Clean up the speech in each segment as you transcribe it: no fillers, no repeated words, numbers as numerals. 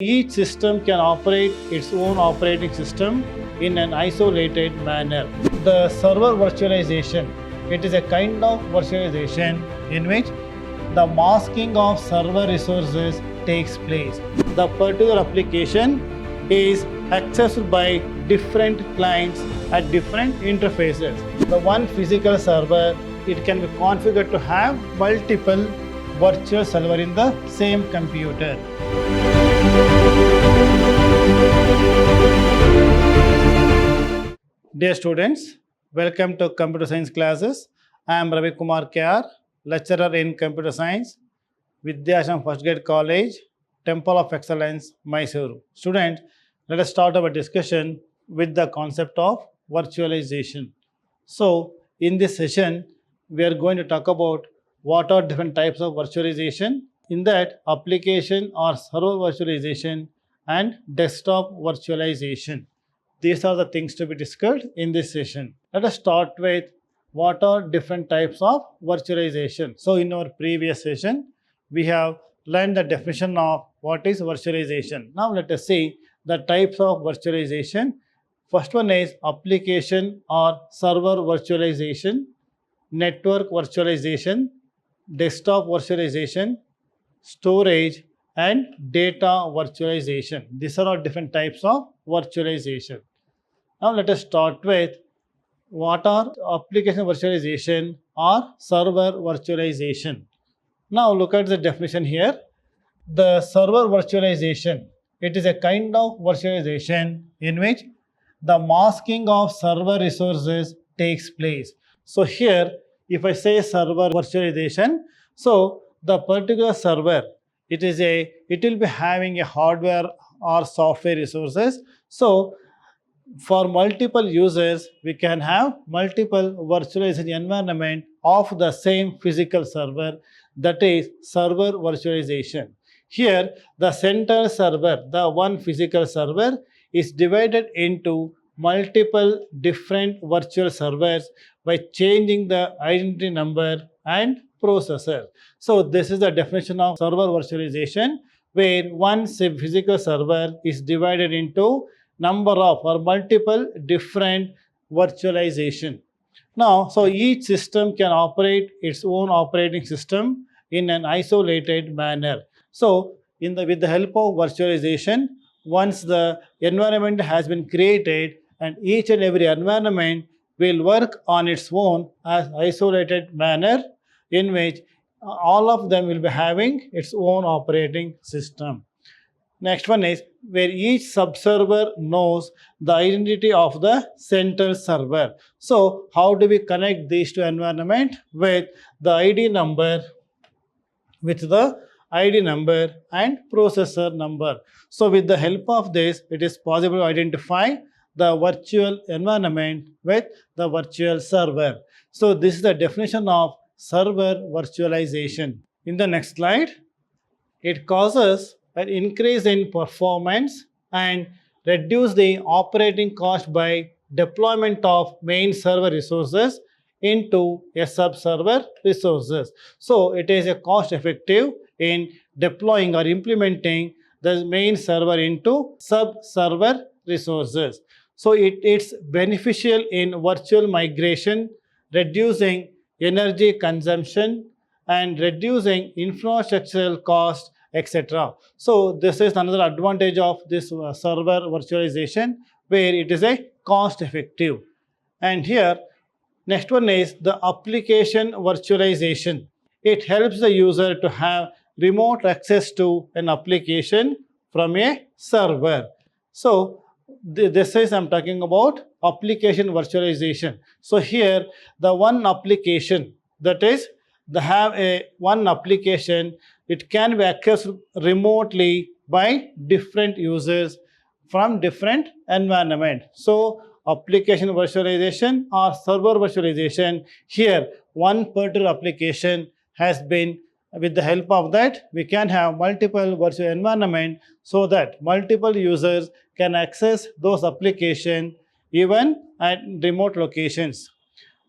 Each system can operate its own operating system in an isolated manner. The server virtualization, it is a kind of virtualization in which the masking of server resources takes place. The particular application is accessed by different clients at different interfaces. The one physical server, it can be configured to have multiple virtual server in the same computer. Dear students, welcome to Computer Science classes. I am Ravi Kumar KR, lecturer in Computer Science, Vidhyaashram First Grade College, Temple of Excellence, MYSURU. Students, let us start our discussion with the concept of virtualization. So, in this session, we are going to talk about what are different types of virtualization. In that, application or server virtualization and desktop virtualization. These are the things to be discussed in this session. Let us start with what are different types of virtualization. So in our previous session, we have learned the definition of what is virtualization. Now let us see the types of virtualization. First one is application or server virtualization, network virtualization, desktop virtualization, storage, and data virtualization. These are all different types of virtualization. Now let us start with what are application virtualization or server virtualization. Now look at the definition here. The server virtualization, it is a kind of virtualization in which the masking of server resources takes place. So here, if I say server virtualization, so the particular server, it will be having a hardware or software resources. So for multiple users, we can have multiple virtualization environment of the same physical server, that is server virtualization. Here, the center server, the one physical server, is divided into multiple different virtual servers by changing the identity number and processor. So this is the definition of server virtualization, where one physical server is divided into number of or multiple different virtualization. Now, so each system can operate its own operating system in an isolated manner. So with the help of virtualization, once the environment has been created, and each and every environment will work on its own as isolated manner, in which all of them will be having its own operating system. Next one is where each subserver knows the identity of the center server. So how do we connect these two environment? With the ID number, and processor number. So with the help of this, it is possible to identify the virtual environment with the virtual server. So this is the definition of server virtualization. In the next slide, it causes an increase in performance and reduce the operating cost by deployment of main server resources into a sub-server resources. So it is a cost effective in deploying or implementing the main server into sub-server resources. So it's beneficial in virtual migration, reducing energy consumption and reducing infrastructural cost, etc. So this is another advantage of this server virtualization, where it is a cost effective. And here, next one is the application virtualization. It helps the user to have remote access to an application from a server. So this is I'm talking about application virtualization. So here, the one application, that is one application, it can be accessed remotely by different users from different environment. So application virtualization or server virtualization, here one particular application has been, with the help of that, we can have multiple virtual environment, so that multiple users can access those applications even at remote locations.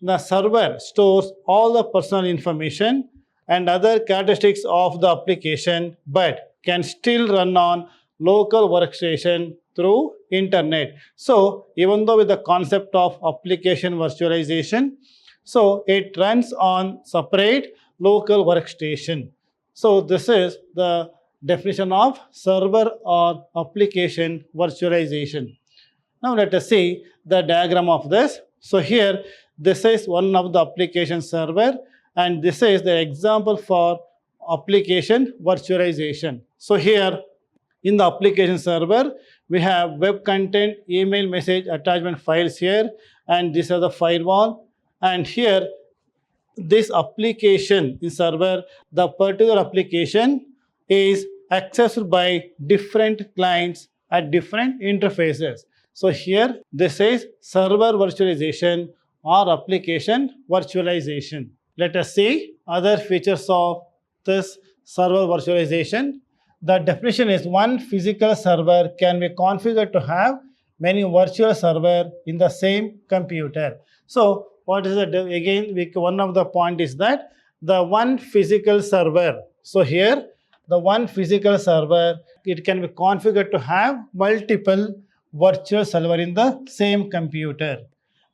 The server stores all the personal information and other characteristics of the application, but can still run on local workstation through internet. So even though with the concept of application virtualization, so it runs on separate local workstation. So this is the definition of server or application virtualization. Now let us see the diagram of this. So here, this is one of the application server, and this is the example for application virtualization. So here in the application server, we have web content, email, message, attachment files here, and these are the firewall. And here, this application in server, the particular application is accessed by different clients at different interfaces. So here, this is server virtualization or application virtualization. Let us see other features of this server virtualization. The definition is one physical server can be configured to have many virtual servers in the same computer. So what is the, again, one of the point is that the one physical server. So here, the one physical server, it can be configured to have multiple virtual server in the same computer.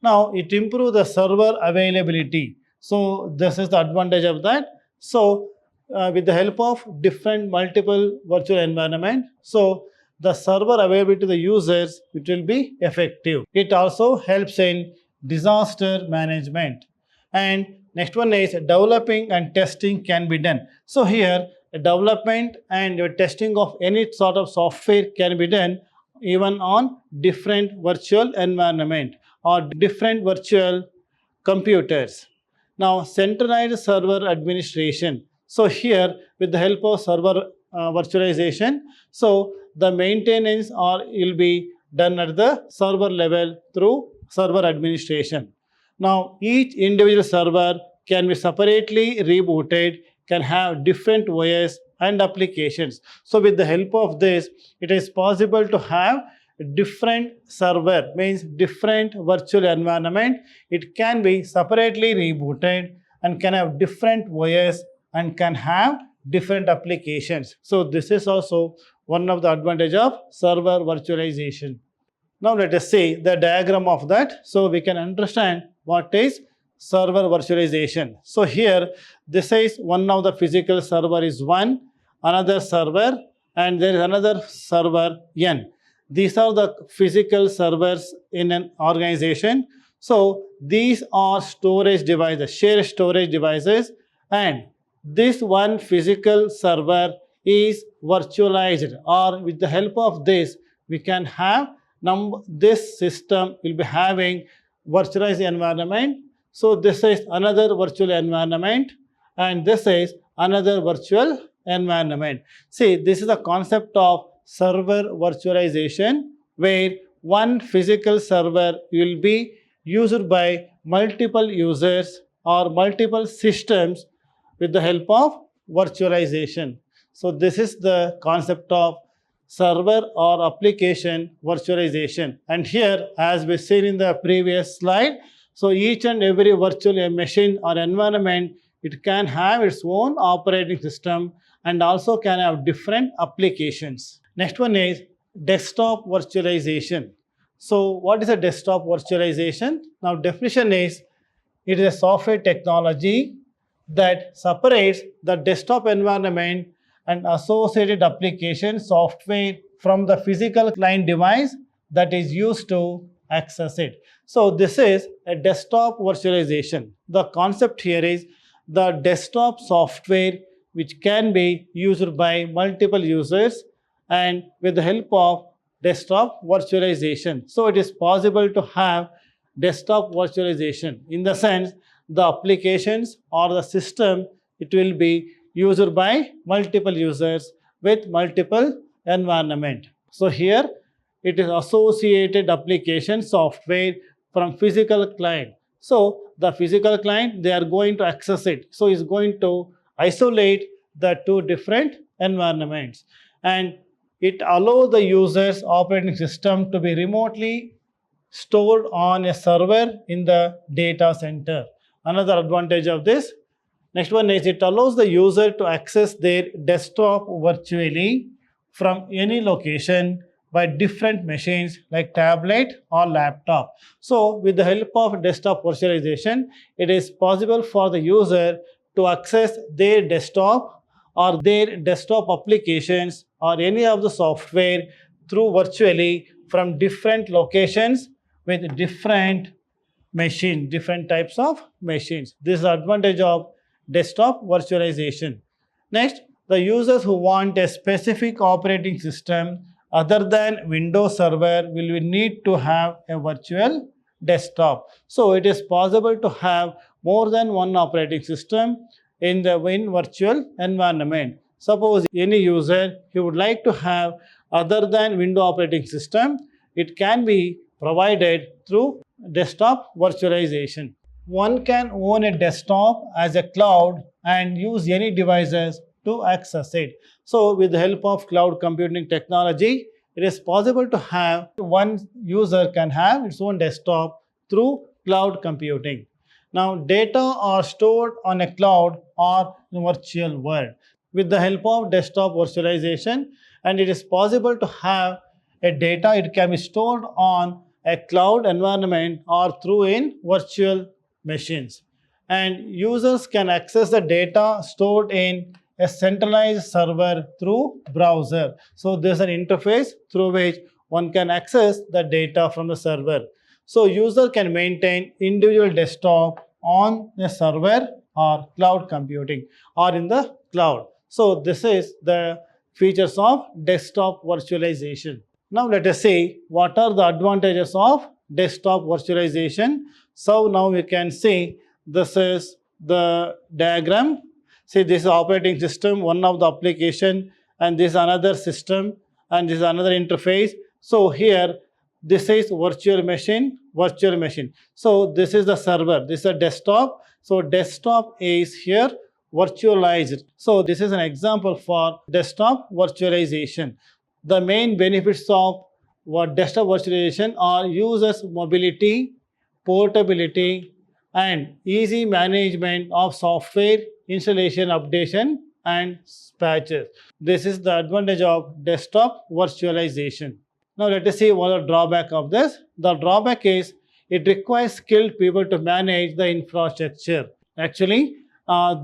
Now it improves the server availability. So this is the advantage of that. So with the help of different multiple virtual environment, so the server availability to the users, it will be effective. It also helps in disaster management. And next one is developing and testing can be done. So here, development and testing of any sort of software can be done even on different virtual environment or different virtual computers. Now, centralized server administration. So here, with the help of server virtualization, so the maintenance will be done at the server level through server administration. Now, each individual server can be separately rebooted, can have different OS and applications. So with the help of this, it is possible to have different server, means different virtual environment. It can be separately rebooted and can have different OS and can have different applications. So this is also one of the advantage of server virtualization. Now let us see the diagram of that, so we can understand what is server virtualization. So here, this is one of the physical server is one, another server, and there is another server n. These are the physical servers in an organization. So these are storage devices, shared storage devices, and this one physical server is virtualized, or with the help of this, we can have this system will be having virtualized environment. So this is another virtual environment, and this is another virtual environment. See, this is the concept of server virtualization, where one physical server will be used by multiple users or multiple systems with the help of virtualization. So this is the concept of server or application virtualization. And here, as we seen in the previous slide, so each and every virtual machine or environment, it can have its own operating system and also can have different applications. Next one is desktop virtualization. So what is a desktop virtualization? Now definition is, it is a software technology that separates the desktop environment and associated application software from the physical client device that is used to access it. So this is a desktop virtualization. The concept here is the desktop software which can be used by multiple users and with the help of desktop virtualization. So it is possible to have desktop virtualization in the sense the applications or the system, it will be used by multiple users with multiple environment. So here it is associated application software from physical client. So the physical client, they are going to access it. So it's going to isolate the two different environments, and it allows the user's operating system to be remotely stored on a server in the data center. Another advantage of this, next one is it allows the user to access their desktop virtually from any location by different machines like tablet or laptop. So with the help of desktop virtualization, it is possible for the user to access their desktop or their desktop applications or any of the software through virtually from different locations with different types of machines. This is the advantage of desktop virtualization. Next, the users who want a specific operating system other than Windows Server will need to have a virtual desktop. So it is possible to have more than one operating system in the virtual environment. Suppose any user he would like to have other than Windows operating system, it can be provided through desktop virtualization. One can own a desktop as a cloud and use any devices to access it. So with the help of cloud computing technology, it is possible to have one user can have its own desktop through cloud computing. Now data are stored on a cloud or virtual world with the help of desktop virtualization, and it is possible to have a data, it can be stored on a cloud environment or through in virtual machines, and users can access the data stored in a centralized server through browser. So there's an interface through which one can access the data from the server. So user can maintain individual desktop on a server or cloud computing or in the cloud. So this is the features of desktop virtualization. Now let us see what are the advantages of desktop virtualization. So now we can see this is the diagram. See, this is operating system, one of the application, and this is another system, and this is another interface. So here this is virtual machine. So this is the server, this is a desktop. So desktop is here virtualized. So this is an example for desktop virtualization. The main benefits of desktop virtualization are users mobility, portability, and easy management of software installation, updation, and patches. This is the advantage of desktop virtualization. Now let us see what the drawback of this. The drawback is it requires skilled people to manage the infrastructure. Actually,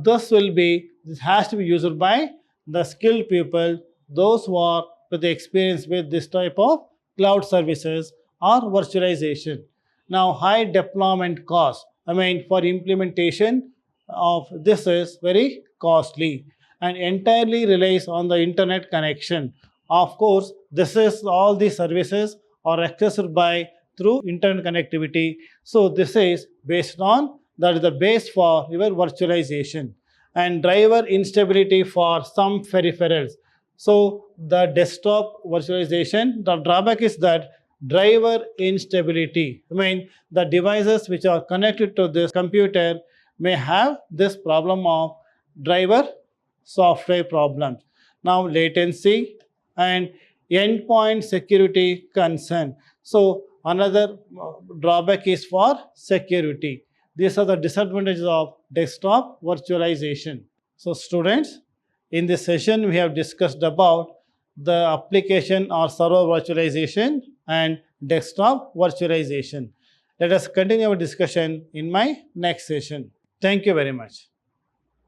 this has to be used by the skilled people, those who are with the experience with this type of cloud services or virtualization. Now, high deployment cost. For implementation of this is very costly and entirely relies on the internet connection. Of course, this is all the services are accessed by through internet connectivity. So this is based on that is the base for your virtualization, and driver instability for some peripherals. So the desktop virtualization, the drawback is that driver instability. The devices which are connected to this computer may have this problem of driver software problems. Now latency and endpoint security concern. So another drawback is for security. These are the disadvantages of desktop virtualization. So students, in this session we have discussed about the application or server virtualization and desktop virtualization. Let us continue our discussion in my next session. Thank you very much.